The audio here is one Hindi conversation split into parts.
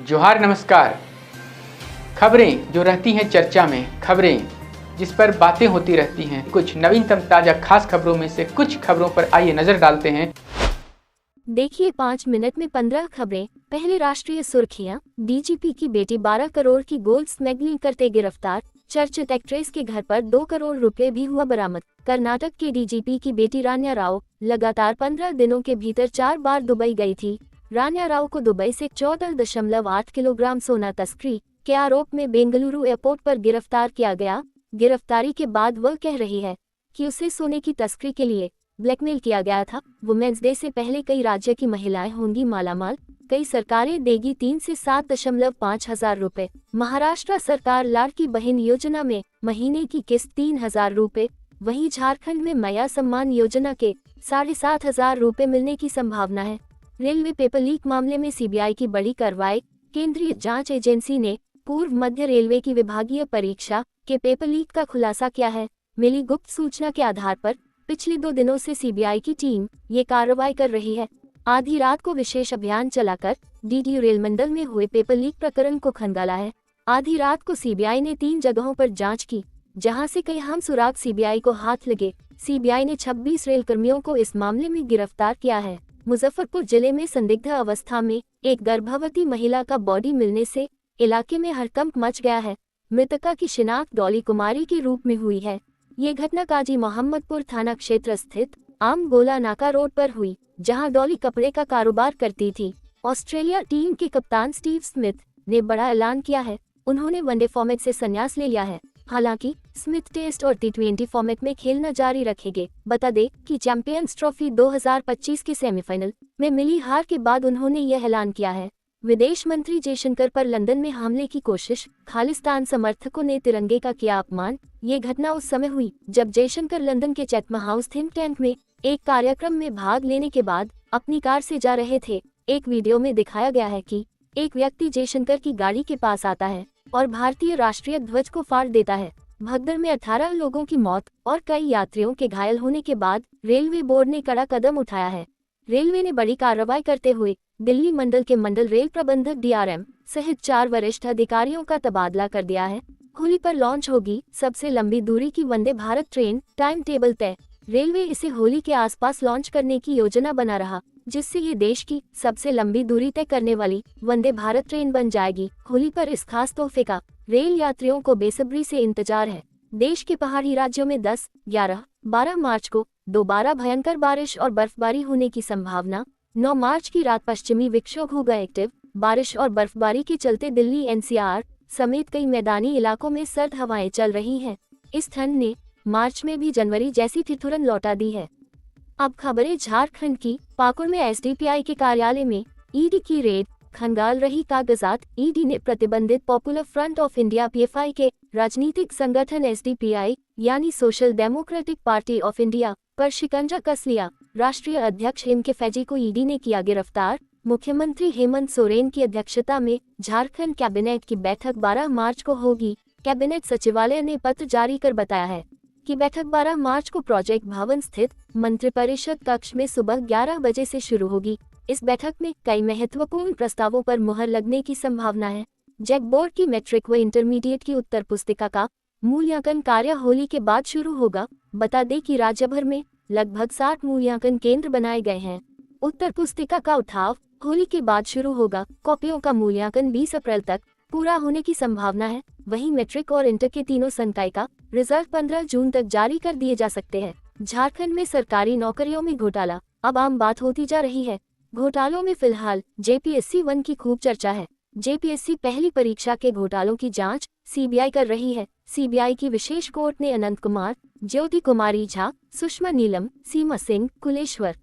जोहार नमस्कार। खबरें जो रहती हैं चर्चा में, खबरें जिस पर बातें होती रहती हैं, कुछ नवीनतम ताजा खास खबरों में से कुछ खबरों पर आइए नजर डालते हैं। देखिए 5 मिनट में 15 खबरें। पहले राष्ट्रीय सुर्खियां। डीजीपी की बेटी 12 करोड़ की गोल्ड स्मगलिंग करते गिरफ्तार। चर्चित एक्ट्रेस के घर पर 2 करोड़ रुपए भी हुआ बरामद। कर्नाटक के डीजीपी की बेटी रान्या राव लगातार 15 दिनों के भीतर 4 बार दुबई गई थी। रान्या राव को दुबई से 14.8 किलोग्राम सोना तस्करी के आरोप में बेंगलुरु एयरपोर्ट पर गिरफ्तार किया गया। गिरफ्तारी के बाद वह कह रही है कि उसे सोने की तस्करी के लिए ब्लैकमेल किया गया था। वुमेन्स डे से पहले कई राज्य की महिलाएं होंगी मालामाल, कई सरकारें देगी 3 से 7.5 हजार रुपए। महाराष्ट्र सरकार लाड़की बहन योजना में महीने की किस्त 3,000 रुपए। वहीं झारखंड में मैया सम्मान योजना के 7,500 रुपए मिलने की संभावना है। रेलवे पेपर लीक मामले में सीबीआई की बड़ी कार्रवाई। केंद्रीय जांच एजेंसी ने पूर्व मध्य रेलवे की विभागीय परीक्षा के पेपर लीक का खुलासा किया है। मिली गुप्त सूचना के आधार पर पिछले 2 दिनों से सीबीआई की टीम ये कार्रवाई कर रही है। आधी रात को विशेष अभियान चलाकर डीडीयू रेल मंडल में हुए पेपर लीक प्रकरण को खंगाला है। आधी रात को सीबीआई ने 3 जगहों पर जांच की, जहां से कई हम सुराग सीबीआई को हाथ लगे। सीबीआई ने 26 रेल कर्मियों को इस मामले में गिरफ्तार किया है। मुजफ्फरपुर जिले में संदिग्ध अवस्था में एक गर्भवती महिला का बॉडी मिलने से इलाके में हड़कंप मच गया है। मृतका की शिनाख्त डॉली कुमारी के रूप में हुई है। ये घटना काजी मोहम्मदपुर थाना क्षेत्र स्थित आम गोला नाका रोड पर हुई, जहां डॉली कपड़े का कारोबार करती थी। ऑस्ट्रेलिया टीम के कप्तान स्टीव स्मिथ ने बड़ा ऐलान किया है। उन्होंने वनडे फॉर्मेट से संन्यास ले लिया है। हालांकि स्मिथ टेस्ट और टी20 फॉर्मेट में खेलना जारी रखेंगे। बता दें कि चैंपियंस ट्रॉफी 2025 के सेमीफाइनल में मिली हार के बाद उन्होंने यह ऐलान किया है। विदेश मंत्री जयशंकर पर लंदन में हमले की कोशिश, खालिस्तान समर्थकों ने तिरंगे का किया अपमान। ये घटना उस समय हुई जब जयशंकर लंदन के चैथम हाउस थिंक टैंक में एक कार्यक्रम में भाग लेने के बाद अपनी कार से जा रहे थे। एक वीडियो में दिखाया गया है कि एक व्यक्ति जयशंकर की गाड़ी के पास आता है और भारतीय राष्ट्रीय ध्वज को फाड़ देता है। भगदड़ में 18 लोगों की मौत और कई यात्रियों के घायल होने के बाद रेलवे बोर्ड ने कड़ा कदम उठाया है। रेलवे ने बड़ी कार्रवाई करते हुए दिल्ली मंडल के मंडल रेल प्रबंधक डीआरएम सहित 4 वरिष्ठ अधिकारियों का तबादला कर दिया है। होली पर लॉन्च होगी सबसे लंबी दूरी की Vande Bharat train, time table तय। रेलवे इसे होली के आसपास लॉन्च करने की योजना बना रहा, जिससे ये देश की सबसे लंबी दूरी तय करने वाली वंदे भारत ट्रेन बन जाएगी। होली पर इस खास तोहफे का रेल यात्रियों को बेसब्री से इंतजार है। देश के पहाड़ी राज्यों में 10, 11, 12 मार्च को दोबारा भयंकर बारिश और बर्फबारी होने की संभावना। 9 मार्च की रात पश्चिमी विक्षोभ होगा एक्टिव। बारिश और बर्फबारी के चलते दिल्ली एनसीआर समेत कई मैदानी इलाकों में सर्द हवाएं चल रही हैं। इस ठंड ने मार्च में भी जनवरी जैसी ठिठुरन लौटा दी है। अब खबरें झारखंड की। पाकुड़ में एसडीपीआई के कार्यालय में ईडी की रेड, खंगाल रही कागजात। ईडी ने प्रतिबंधित popular front of India PFI के राजनीतिक संगठन एसडीपीआई यानी social democratic party of India पर शिकंजा कस लिया। राष्ट्रीय अध्यक्ष एम के फैजी को ईडी ने किया गिरफ्तार। मुख्यमंत्री हेमंत सोरेन की अध्यक्षता में झारखंड कैबिनेट की बैठक 12 मार्च को होगी। कैबिनेट सचिवालय ने पत्र जारी कर बताया है कि बैठक 12 मार्च को प्रोजेक्ट भवन स्थित मंत्रिपरिषद कक्ष में सुबह 11 बजे से शुरू होगी। इस बैठक में कई महत्वपूर्ण प्रस्तावों पर मुहर लगने की संभावना है। जैक बोर्ड की मैट्रिक व इंटरमीडिएट की उत्तर पुस्तिका का मूल्यांकन कार्य होली के बाद शुरू होगा। बता दें कि राज्य भर में लगभग 60 मूल्यांकन केंद्र बनाए गए हैं। उत्तर पुस्तिका का उठाव होली के बाद शुरू होगा। कॉपियों का मूल्यांकन 20 अप्रैल तक पूरा होने की संभावना है। वहीं मैट्रिक और इंटर के तीनों संकाय का रिजल्ट 15 जून तक जारी कर दिए जा सकते हैं। झारखंड में सरकारी नौकरियों में घोटाला अब आम बात होती जा रही है। घोटालों में फिलहाल जेपीएससी 1 की खूब चर्चा है। जेपीएससी पहली परीक्षा के घोटालों की जांच सीबीआई कर रही है। सीबीआई की विशेष कोर्ट ने अनंत कुमार, ज्योति कुमारी झा, सुषमा नीलम, सीमा सिंह, कुलेश्वर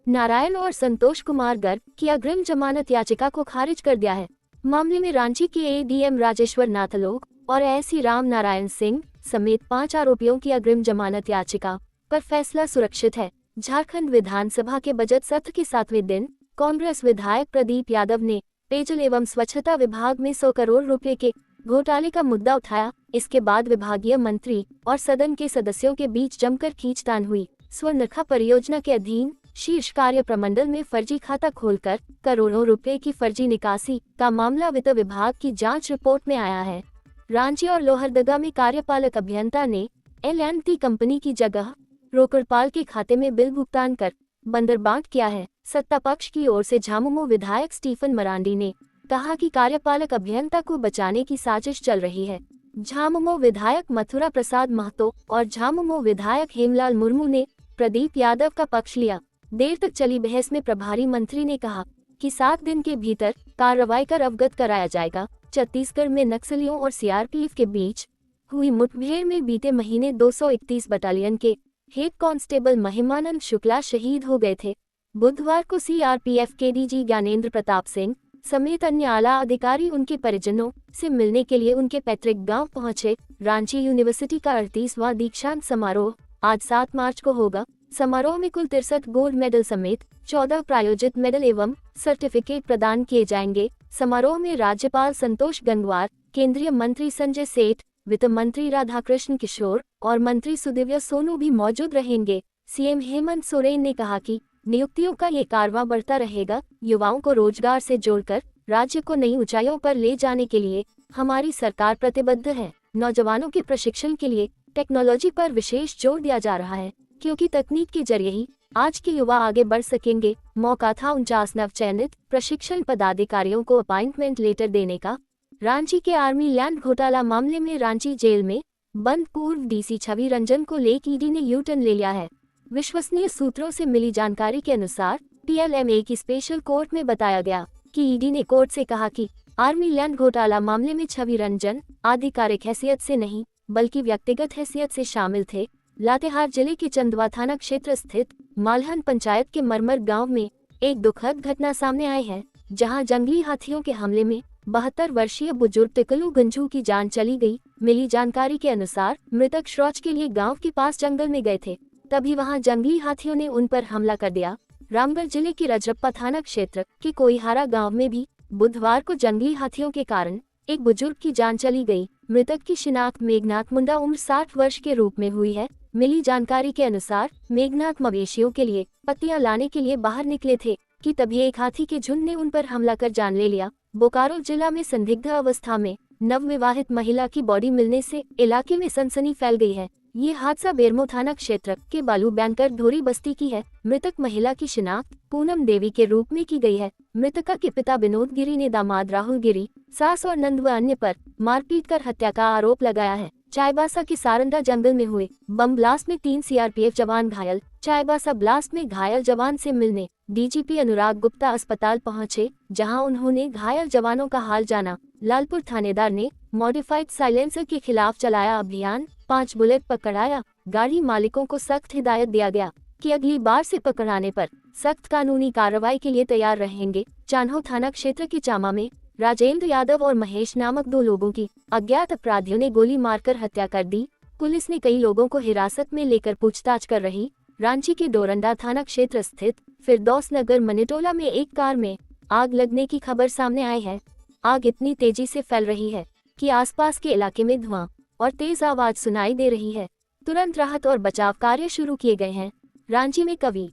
नारायण और संतोष कुमार गर्ग की अग्रिम जमानत याचिका को खारिज कर दिया है। मामले में रांची के एडीएम राजेश्वर नाथलोक और एसी राम नारायण सिंह समेत 5 आरोपियों की अग्रिम जमानत याचिका पर फैसला सुरक्षित है। झारखंड विधानसभा के बजट सत्र के 7वें दिन कांग्रेस विधायक प्रदीप यादव ने पेयजल एवं स्वच्छता विभाग में 100 करोड़ रुपए के घोटाले का मुद्दा उठाया। इसके बाद विभागीय मंत्री और सदन के सदस्यों के बीच जमकर खींचतान हुई। स्वर्णरेखा परियोजना के अधीन शीर्ष कार्य प्रमंडल में फर्जी खाता खोलकर करोड़ों रुपए की फर्जी निकासी का मामला वित्त विभाग की जांच रिपोर्ट में आया है। रांची और लोहरदगा में कार्यपालक अभियंता ने L&T कंपनी की जगह रोकड़पाल के खाते में बिल भुगतान कर बंदरबांट किया है। सत्ता पक्ष की ओर से झामुमो विधायक स्टीफन मरांडी ने कहा कि कार्यपालक अभियंता को बचाने की साजिश चल रही है। झामुमो विधायक मथुरा प्रसाद महतो और झामुमो विधायक हेमलाल मुर्मू ने प्रदीप यादव का पक्ष लिया। देर तक चली बहस में प्रभारी मंत्री ने कहा कि 7 दिन के भीतर कार्रवाई कर अवगत कराया जाएगा। छत्तीसगढ़ में नक्सलियों और सीआरपीएफ के बीच हुई मुठभेड़ में बीते महीने 231 बटालियन के हेड कांस्टेबल महिमानंद शुक्ला शहीद हो गए थे। बुधवार को सीआरपीएफ के डीजी ज्ञानेंद्र प्रताप सिंह समेत अन्य आला अधिकारी उनके परिजनों से मिलने के लिए उनके पैतृक गांव पहुंचे। रांची यूनिवर्सिटी का 38वां दीक्षांत समारोह आज 7 मार्च को होगा। समारोह में कुल 63 गोल्ड मेडल समेत 14 प्रायोजित मेडल एवं सर्टिफिकेट प्रदान किए जाएंगे। समारोह में राज्यपाल संतोष गंगवार, केंद्रीय मंत्री संजय सेठ, वित्त मंत्री राधाकृष्ण किशोर और मंत्री सुदिव्य सोनू भी मौजूद रहेंगे। सीएम हेमंत सोरेन ने कहा कि नियुक्तियों का ये कारवां बढ़ता रहेगा। युवाओं को रोजगार से जोड़कर राज्य को नई ऊंचाइयों पर ले जाने के लिए हमारी सरकार प्रतिबद्ध है। नौजवानों के प्रशिक्षण के लिए टेक्नोलॉजी पर विशेष जोर दिया जा रहा है, क्योंकि तकनीक के जरिए ही आज के युवा आगे बढ़ सकेंगे। मौका था 49 नवचयनित प्रशिक्षण पदाधिकारियों को अपॉइंटमेंट लेटर देने का। रांची के आर्मी लैंड घोटाला मामले में रांची जेल में बंद पूर्व डीसी छवि रंजन को लेकर ईडी ने यू टर्न ले लिया है। विश्वसनीय सूत्रों से मिली जानकारी के अनुसार PLMA की स्पेशल कोर्ट में बताया गया कि ईडी ने कोर्ट से कहा कि आर्मी लैंड घोटाला मामले में छवि रंजन आधिकारिक हैसियत से नहीं बल्कि व्यक्तिगत हैसियत से शामिल थे। लातेहार जिले के चंदवा थाना क्षेत्र स्थित मालहन पंचायत के मरमर गांव में एक दुखद घटना सामने आई है, जहां जंगली हाथियों के हमले में 72 वर्षीय बुजुर्ग टिकलू गंजू की जान चली गई। मिली जानकारी के अनुसार मृतक शौच के लिए गांव के पास जंगल में गए थे, तभी वहां जंगली हाथियों ने उन पर हमला कर दिया। रामगढ़ जिले के रजरप्पा थाना क्षेत्र के कोईहारा गांव में भी बुधवार को जंगली हाथियों के कारण एक बुजुर्ग की जान चली गई। मृतक की शिनाख्त मेघनाथ मुंडा उम्र 60 वर्ष के रूप में हुई है। मिली जानकारी के अनुसार मेघनाथ मवेशियों के लिए पत्तियां लाने के लिए बाहर निकले थे कि तभी एक हाथी के झुंड ने उन पर हमला कर जान ले लिया। बोकारो जिला में संदिग्ध अवस्था में नवविवाहित महिला की बॉडी मिलने से इलाके में सनसनी फैल गई है। ये हादसा बेरमो थाना क्षेत्र के बालू बैंकर धोरी बस्ती की है। मृतक महिला की शिनाख्त पूनम देवी के रूप में की गई है। मृतका के पिता विनोद गिरी ने दामाद राहुल गिरी, सास और नंद व अन्य पर मारपीट कर हत्या का आरोप लगाया है। चाईबासा के सारंडा जंगल में हुए बम ब्लास्ट में 3 सीआरपीएफ जवान घायल। चाईबासा ब्लास्ट में घायल जवान से मिलने डीजीपी अनुराग गुप्ता अस्पताल पहुंचे, जहां उन्होंने घायल जवानों का हाल जाना। लालपुर थानेदार ने मॉडिफाइड साइलेंसर के खिलाफ चलाया अभियान, 5 बुलेट पकड़ाया। गाड़ी मालिकों को सख्त हिदायत दिया गया कि अगली बार से पकड़ाने पर सख्त कानूनी कार्रवाई के लिए तैयार रहेंगे। चान्हो थाना क्षेत्र के चामा में राजेंद्र यादव और महेश नामक 2 लोगों की अज्ञात अपराधियों ने गोली मारकर हत्या कर दी। पुलिस ने कई लोगों को हिरासत में लेकर पूछताछ कर रही। रांची के डोरंडा थाना क्षेत्र स्थित फिरदौस नगर मनिटोला में एक कार में आग लगने की खबर सामने आई है। आग इतनी तेजी से फैल रही है कि आसपास के इलाके में धुआं और तेज आवाज सुनाई दे रही है। तुरंत राहत और बचाव कार्य शुरू किए गए हैं। रांची में कवि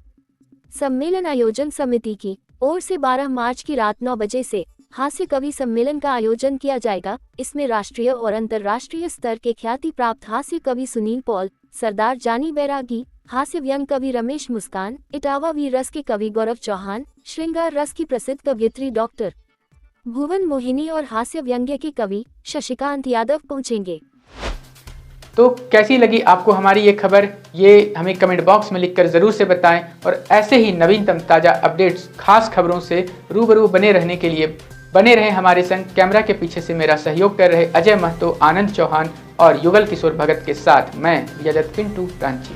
सम्मेलन आयोजन समिति की ओर से 12 मार्च की रात 9 बजे से हास्य कवि सम्मेलन का आयोजन किया जाएगा। इसमें राष्ट्रीय और अंतर्राष्ट्रीय स्तर के ख्याति प्राप्त हास्य कवि सुनील पॉल, सरदार जानी बैरागी, हास्य व्यंग कवि रमेश मुस्कान, इटावा वीर रस के कवि गौरव चौहान, श्रृंगार रस की प्रसिद्ध कवयित्री डॉक्टर भुवन मोहिनी और हास्य व्यंग्य के कवि शशिकांत यादव पहुंचेंगे। तो कैसी लगी आपको हमारी ये खबर, ये हमें कमेंट बॉक्स में लिखकर ज़रूर से बताएं। और ऐसे ही नवीनतम ताज़ा अपडेट्स, खास खबरों से रूबरू बने रहने के लिए बने रहें हमारे संग। कैमरा के पीछे से मेरा सहयोग कर रहे अजय महतो, आनंद चौहान और युगल किशोर भगत के साथ मैं विजय दत्त पिंटू, रांची।